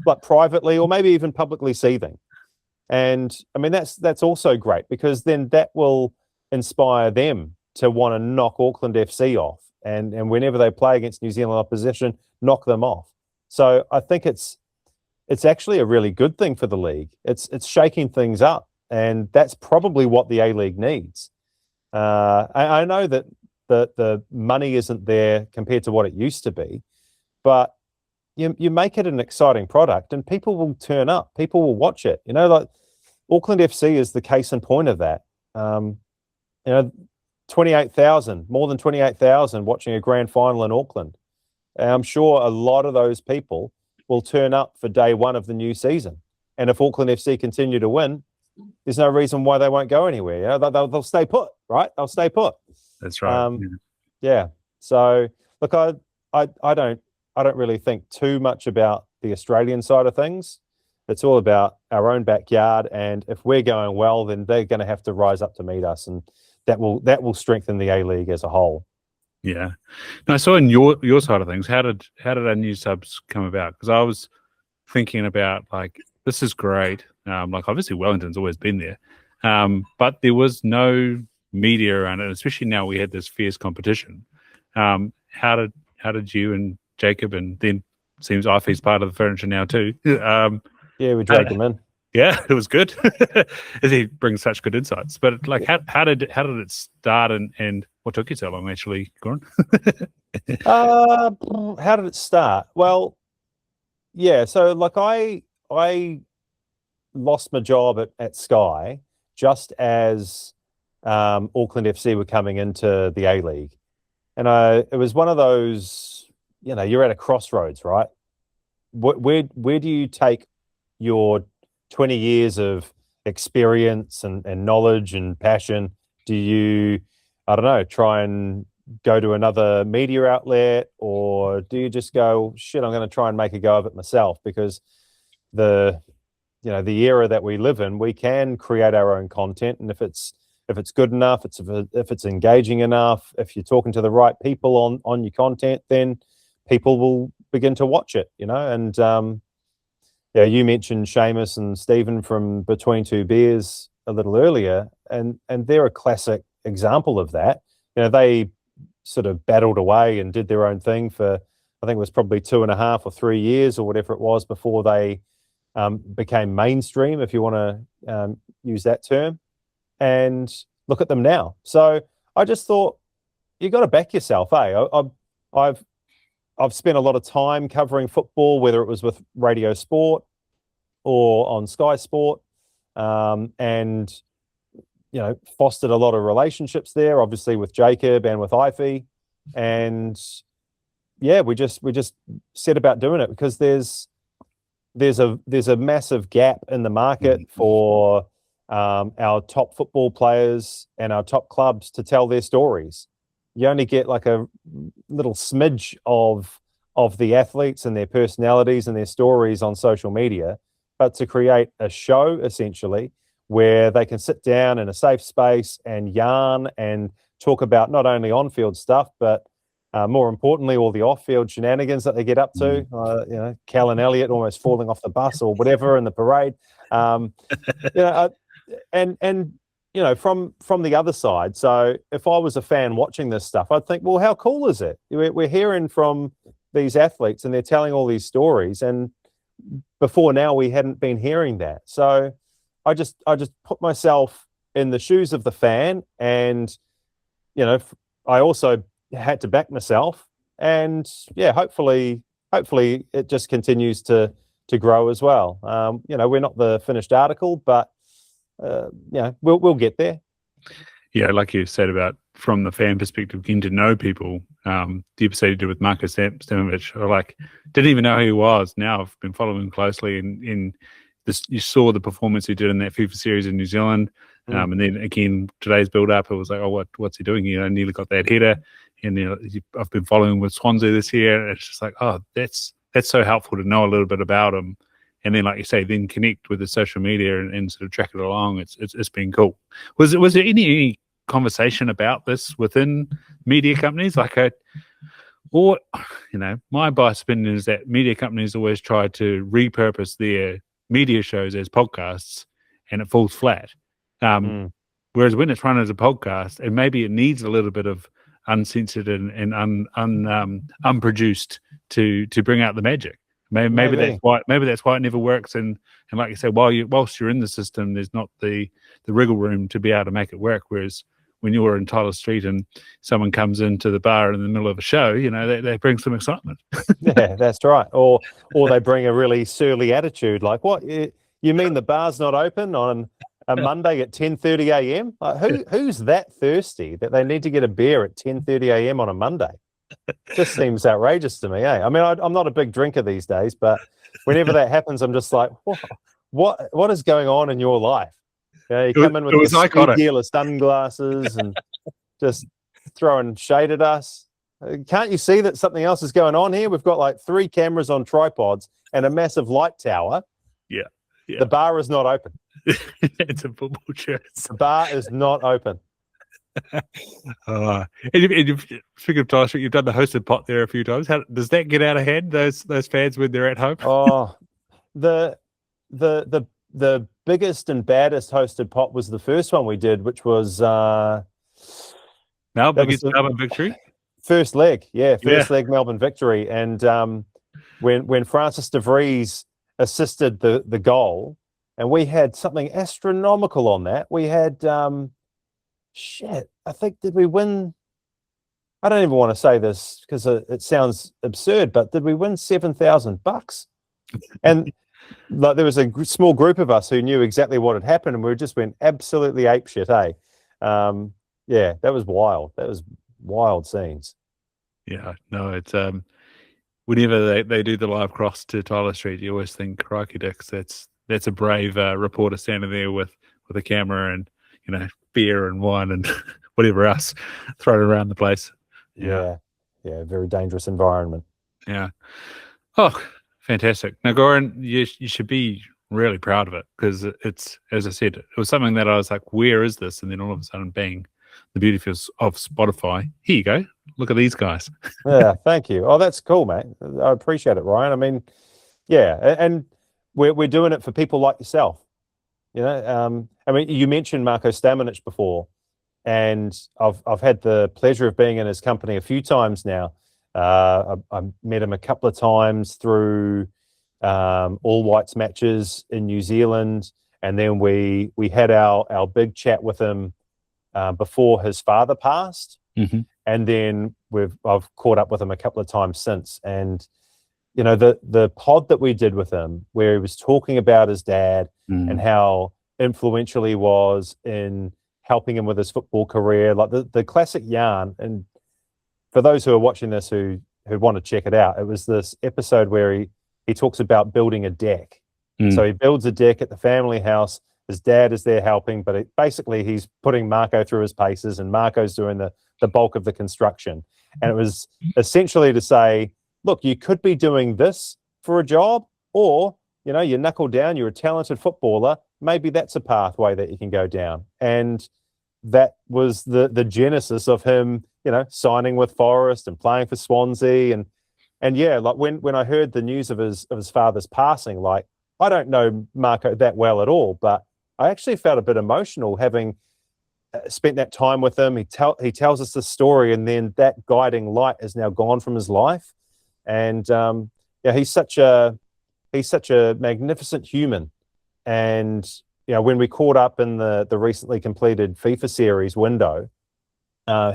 like privately or maybe even publicly seething. And I mean, that's also great, because then that will inspire them to want to knock Auckland FC off. And whenever they play against New Zealand opposition, knock them off. So I think it's actually a really good thing for the league. It's shaking things up, and that's probably what the A-League needs. I know that the money isn't there compared to what it used to be, but you make it an exciting product and people will turn up. People will watch it. Like Auckland FC is the case in point of that. 28,000, more than 28,000 watching a grand final in Auckland. And I'm sure a lot of those people will turn up for day one of the new season. And if Auckland FC continue to win, there's no reason why they won't go anywhere. They'll stay put, right? They'll stay put. That's right. Yeah. So look, I don't really think too much about the Australian side of things. It's all about our own backyard, and if we're going well, then they're going to have to rise up to meet us, and that will strengthen the A-League as a whole. Yeah. Now, I saw in your side of things, how did our new subs come about? Because I was thinking about, like, this is great. Like, obviously Wellington's always been there, but there was no media around it, especially now we had this fierce competition. How did you and Jacob, and then seems IFE's part of the furniture now too? Yeah, we dragged him in. Yeah, it was good. He brings such good insights. But like, how did it start, and what took you so long, actually, Goran? How did it start? Well, yeah. So like, I lost my job at Sky just as Auckland FC were coming into the A-League, and it was one of those, you're at a crossroads, right? Where do you take your 20 years of experience and knowledge and passion? Do you, I don't know, try and go to another media outlet, or do you just go, shit, I'm going to try and make a go of it myself? Because the era that we live in, we can create our own content, and if it's good enough, if it's engaging enough, if you're talking to the right people on your content, then people will begin to watch it, and yeah, you mentioned Seamus and Stephen from Between Two Beers a little earlier, and they're a classic example of that. They sort of battled away and did their own thing for, I think it was probably 2.5 or 3 years or whatever it was before they became mainstream, if you want to use that term. And look at them now. So I just thought, you got to back yourself, eh? I've spent a lot of time covering football, whether it was with Radio Sport or on Sky Sport, and fostered a lot of relationships there, obviously with Jacob and with IFE, and yeah, we just set about doing it because there's a massive gap in the market for our top football players and our top clubs to tell their stories. You only get like a little smidge of the athletes and their personalities and their stories on social media, but to create a show essentially where they can sit down in a safe space and yarn and talk about not only on-field stuff, but more importantly, all the off-field shenanigans that they get up to. Cal and Elliot almost falling off the bus or whatever in the parade. And from the other side. So if I was a fan watching this stuff, I'd think, well, how cool is it? We're hearing from these athletes and they're telling all these stories, and before now we hadn't been hearing that. So I just put myself in the shoes of the fan, and I also had to back myself, and hopefully it just continues to grow as well. We're not the finished article, but we'll get there. Yeah, like you said about from the fan perspective, getting to know people. The episode you did with Marko Stamovich, I didn't even know who he was. Now I've been following him closely, and in this, you saw the performance he did in that FIFA series in New Zealand, and then again today's build-up. It was like, oh, what's he doing here? I nearly got that header, and I've been following him with Swansea this year. And it's just like, oh, that's so helpful to know a little bit about him. And then, like you say, then connect with the social media and sort of track it along. It's been cool. Was there any conversation about this within media companies? My biased opinion is that media companies always try to repurpose their media shows as podcasts, and it falls flat. Whereas when it's run as a podcast, and maybe it needs a little bit of uncensored and unproduced to bring out the magic. Maybe that's why it never works. And like you say, whilst you're in the system, there's not the wriggle room to be able to make it work. Whereas when you're in Tyler Street and someone comes into the bar in the middle of a show, they bring some excitement. Yeah, that's right. Or they bring a really surly attitude, like, what? You mean the bar's not open on a Monday at 10:30 a.m.? Who's that thirsty that they need to get a beer at 10:30 a.m. on a Monday? Just seems outrageous to me, eh? I mean, I'm not a big drinker these days, but whenever that happens, I'm just like, what is going on in your life? You come in with the speed dealer sunglasses and just throwing shade at us. Can't you see that something else is going on here? We've got 3 cameras on tripods and a massive light tower. Yeah. The bar is not open. It's a football shirt. The bar is not open. And speaking of Tyler Street, you've done the hosted pot there a few times. How does that get out of hand? Those fans when they're at home? Oh, the biggest and baddest hosted pot was the first one we did, which was Melbourne victory. First leg, leg Melbourne victory, and when Francis de Vries assisted the goal, and we had something astronomical on that. We had I think, did we win? I don't even want to say this because it sounds absurd, but did we win $7,000? And there was a small group of us who knew exactly what had happened, and we just went absolutely apeshit, eh? That was wild. That was wild scenes. Yeah, no, it's whenever they do the live cross to Tyler Street, you always think, crikey dicks, that's a brave reporter standing there with a camera and beer and wine and whatever else thrown around the place. Yeah, very dangerous environment. Yeah. Oh, fantastic. Now, Goran, you should be really proud of it, because it's, as I said, it was something that I was like, where is this? And then all of a sudden, bang, the beauty of Spotify. Here you go. Look at these guys. Yeah, thank you. Oh, that's cool, mate. I appreciate it, Ryan. I mean, yeah, and we're doing it for people like yourself. I mean, you mentioned Marko Stamovich before, and I've had the pleasure of being in his company a few times now. I met him a couple of times through all whites matches in New Zealand, and then we had our big chat with him before his father passed, and then I've caught up with him a couple of times since. And the pod that we did with him, where he was talking about his dad and how influential he was in helping him with his football career, like the classic yarn. And for those who are watching this who want to check it out, it was this episode where he talks about building a deck. So he builds a deck at the family house. His dad is there helping, but basically he's putting Marko through his paces, and Marko's doing the bulk of the construction. And it was essentially to say, look, you could be doing this for a job, or you knuckle down, you're a talented footballer, maybe that's a pathway that you can go down. And that was the genesis of him, signing with Forest and playing for Swansea. And yeah, like when I heard the news of his father's passing, like, I don't know Marco that well at all, but I actually felt a bit emotional having spent that time with him. He tells us the story, and then that guiding light is now gone from his life. And he's such a magnificent human. And when we caught up in the recently completed FIFA series window,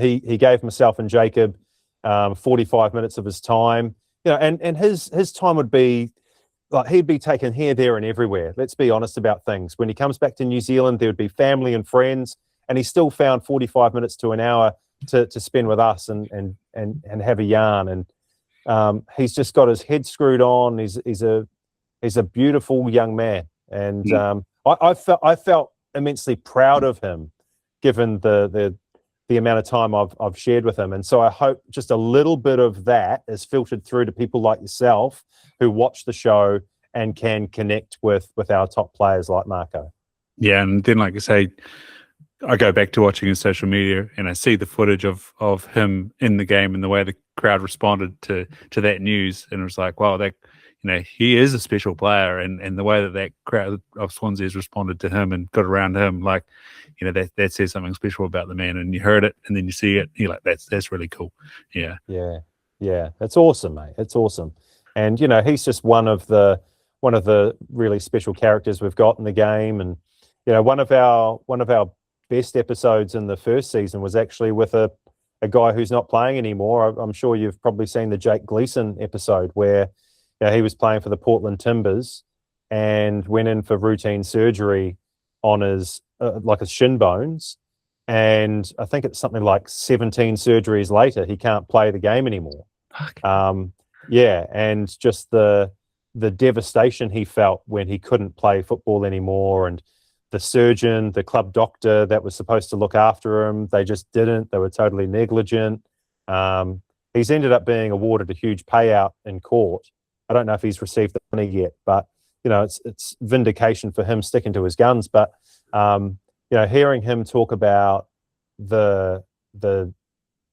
he gave myself and Jacob 45 minutes of his time. And his time would be like, he'd be taken here, there, and everywhere. Let's be honest about things. When he comes back to New Zealand, there would be family and friends, and he still found 45 minutes to an hour to spend with us and have a yarn. And he's just got his head screwed on. He's a beautiful young man, and I felt immensely proud of him, given the amount of time I've shared with him. And so I hope just a little bit of that is filtered through to people like yourself who watch the show and can connect with our top players like Marco. Yeah, and then, like I say, I go back to watching his social media and I see the footage of him in the game and the way the crowd responded to that news, and it was like, wow, that he is a special player, and the way that crowd of Swansea has responded to him and got around him, like, that says something special about the man. And you heard it, and then you see it, you're like, that's really cool. Yeah, it's awesome, mate. It's awesome. And he's just one of the really special characters we've got in the game. And one of our best episodes in the first season was actually with a guy who's not playing anymore. I'm sure you've probably seen the Jake Gleeson episode where he was playing for the Portland Timbers and went in for routine surgery on his his shin bones, and I think it's something like 17 surgeries later he can't play the game anymore. And just the devastation he felt when he couldn't play football anymore, and the surgeon, the club doctor that was supposed to look after him, they just didn't. They were totally negligent. He's ended up being awarded a huge payout in court. I don't know if he's received the money yet, but it's vindication for him sticking to his guns. But hearing him talk about the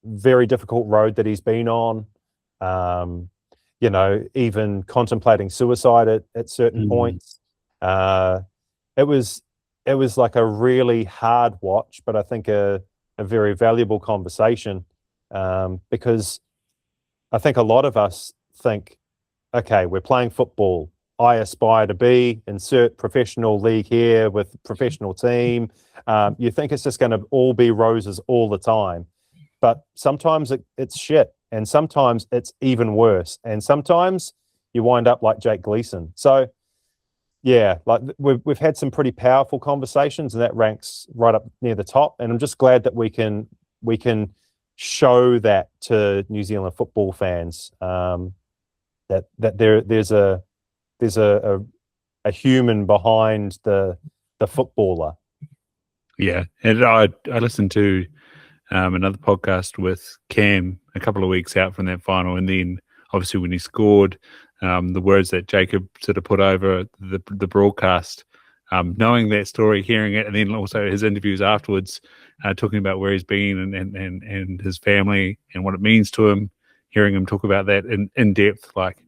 very difficult road that he's been on, even contemplating suicide at certain points, it was like a really hard watch, but I think a very valuable conversation, because I think a lot of us think, okay, we're playing football. I aspire to be, insert professional league here with professional team. You think it's just going to all be roses all the time. But sometimes it's shit. And sometimes it's even worse. And sometimes you wind up like Jake Gleeson. So, yeah, like we've had some pretty powerful conversations, and that ranks right up near the top. And I'm just glad that we can show that to New Zealand football fans, that there's a human behind the footballer. Yeah, and I listened to another podcast with Cam a couple of weeks out from that final, and then obviously when he scored, the words that Jacob sort of put over the broadcast, knowing that story, hearing it, and then also his interviews afterwards, talking about where he's been and his family and what it means to him, hearing him talk about that in depth, like,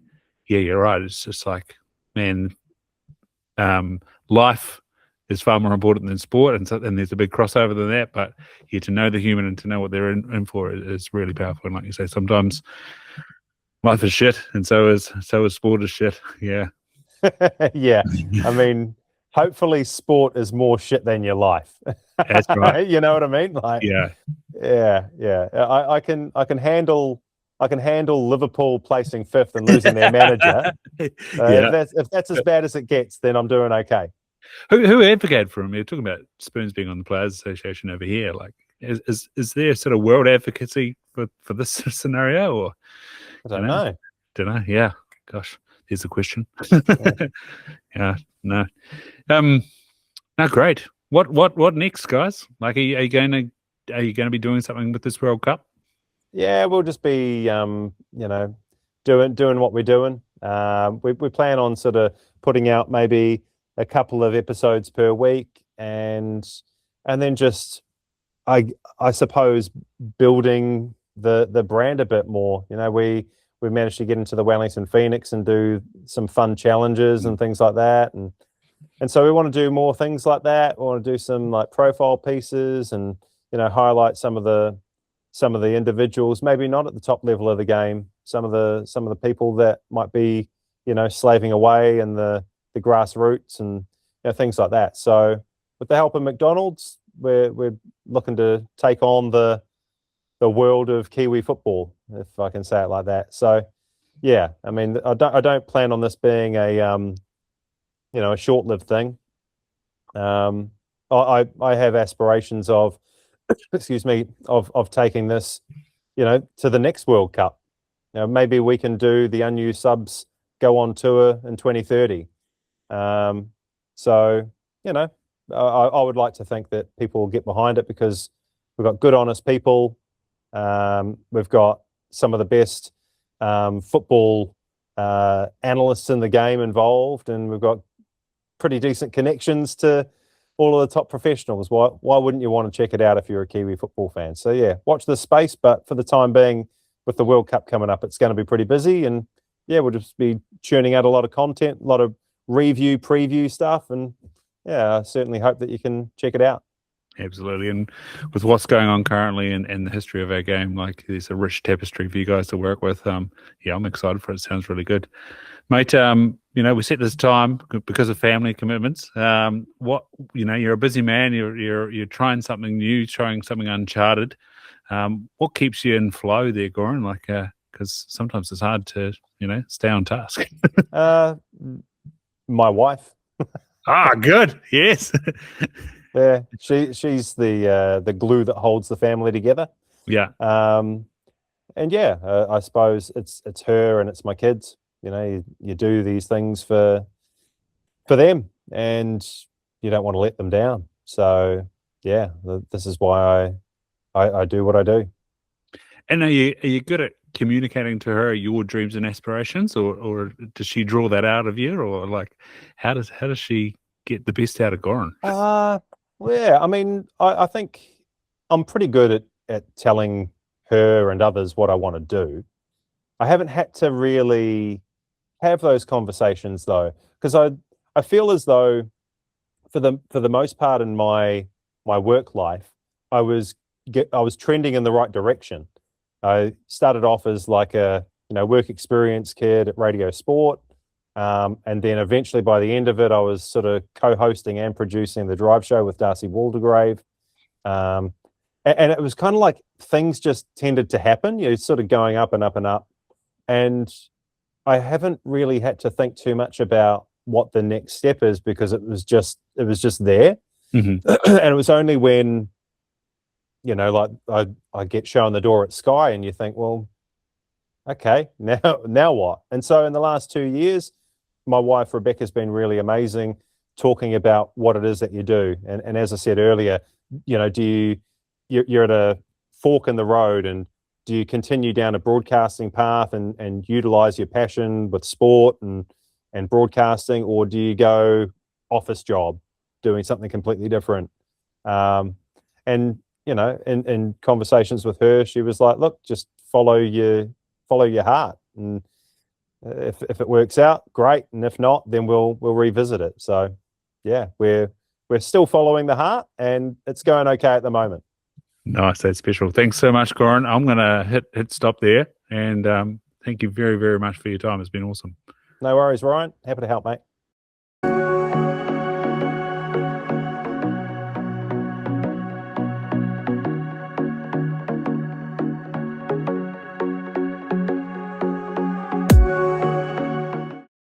yeah, you're right. It's just like, man, life is far more important than sport, and there's a big crossover than that. But yeah, to know the human and to know what they're in for is really powerful. And like you say, sometimes life is shit, and so is sport is shit. Yeah, yeah. I mean, hopefully, sport is more shit than your life. That's right. You know what I mean? Like, yeah. I can handle Liverpool placing fifth and losing their manager. If that's as bad as it gets, then I'm doing okay. Who advocated for him? You're talking about Spoons being on the Players Association over here. Like, is there sort of world advocacy for this scenario? Or I don't know. Don't know. Yeah. Gosh, here's a question. Yeah. No. No. Great. What next, guys? Like, are you going to be doing something with this World Cup? Yeah, we'll just be doing what we're doing. We plan on sort of putting out maybe a couple of episodes per week, and then just I suppose building the brand a bit more. You know, we managed to get into the Wellington Phoenix and do some fun challenges and things like that, and so we want to do more things like that. We want to do some like profile pieces and, you know, highlight some of the individuals, maybe not at the top level of the game, some of the people that might be, you know, slaving away in the grassroots and, you know, things like that. So with the help of McDonald's, we're looking to take on the world of Kiwi football, if I can say it like that. So yeah, I mean, I don't plan on this being a you know, a short-lived thing. I have aspirations of excuse me, of taking this, you know, to the next World Cup. You know, maybe we can do the Unused subs go on tour in 2030. So, you know, I would like to think that people will get behind it, because we've got good, honest people. We've got some of the best football analysts in the game involved, and we've got pretty decent connections to all of the top professionals. Why wouldn't you want to check it out if you're a Kiwi football fan? So yeah, watch this space. But for the time being, with the World Cup coming up, it's going to be pretty busy, and yeah, we'll just be churning out a lot of content, a lot of review, preview stuff, and yeah, I certainly hope that you can check it out. Absolutely. And with what's going on currently and the history of our game, like, there's a rich tapestry for you guys to work with. Yeah, I'm excited for it. It sounds really good. Mate, you know, we set this time because of family commitments. What, you know, you're a busy man, you're trying something new, trying something uncharted. What keeps you in flow there, Goran? Like, because sometimes it's hard to, you know, stay on task. My wife. Good. Yes. Yeah, she's the glue that holds the family together. Yeah. And yeah, I suppose it's her and it's my kids. You know, you do these things for them, and you don't want to let them down. So yeah, this is why I do what I do. And are you good at communicating to her your dreams and aspirations, or does she draw that out of you, or like how does she get the best out of Goran? Well, yeah, I mean, I think I'm pretty good at telling her and others what I want to do. I haven't had to really have those conversations though, because I feel as though for the most part in my work life, I was trending in the right direction. I started off as like a, you know, work experience kid at Radio Sport. And then eventually by the end of it, I was sort of co-hosting and producing the Drive Show with Darcy Waldegrave. And it was kind of like things just tended to happen, you know, sort of going up and up and up. And I haven't really had to think too much about what the next step is, because it was just there. Mm-hmm. And it was only when, you know, like I get shown the door at Sky and you think, well, okay, now what? And so in the last 2 years, my wife Rebecca's been really amazing talking about what it is that you do. And as I said earlier, you know, you're at a fork in the road, and do you continue down a broadcasting path and utilize your passion with sport and broadcasting, or do you go office job doing something completely different? And you know, in conversations with her, she was like, look, just follow your heart, and if it works out, great, and if not, then we'll revisit it. So yeah, we're still following the heart, and it's going okay at the moment. Nice, that's special. Thanks so much, Goran. I'm gonna hit stop there, and thank you very, very much for your time. It's been awesome. No worries, Ryan. Happy to help, mate.